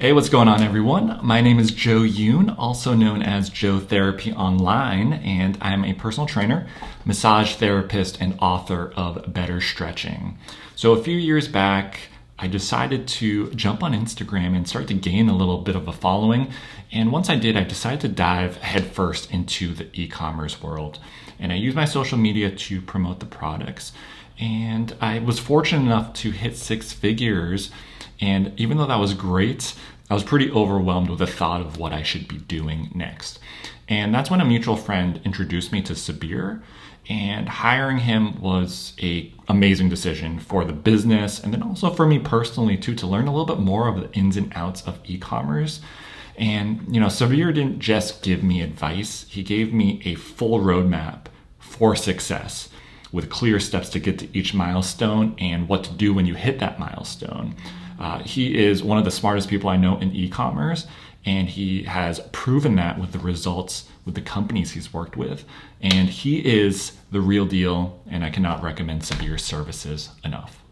Hey, what's going on, everyone? My name is Yoon, also known as JoeTherapy online, and I'm a personal trainer, massage therapist, and author of Better Stretching. So a few years back, I decided to jump on Instagram and start to gain a little bit of a following. And once I did, I decided to dive headfirst into the e-commerce world. And I used my social media to promote the products. And I was fortunate enough to hit 6 figures. And even though that was great, I was pretty overwhelmed with the thought of what I should be doing next. And that's when a mutual friend introduced me to Sabir, and hiring him was an amazing decision for the business and then also for me personally too, to learn a little bit more of the ins and outs of e-commerce. And Sabir didn't just give me advice, he gave me a full roadmap for success with clear steps to get to each milestone and what to do when you hit that milestone. He is one of the smartest people I know in e-commerce, and he has proven that with the results with the companies he's worked with. And he is the real deal, and I cannot recommend Sabir's services enough.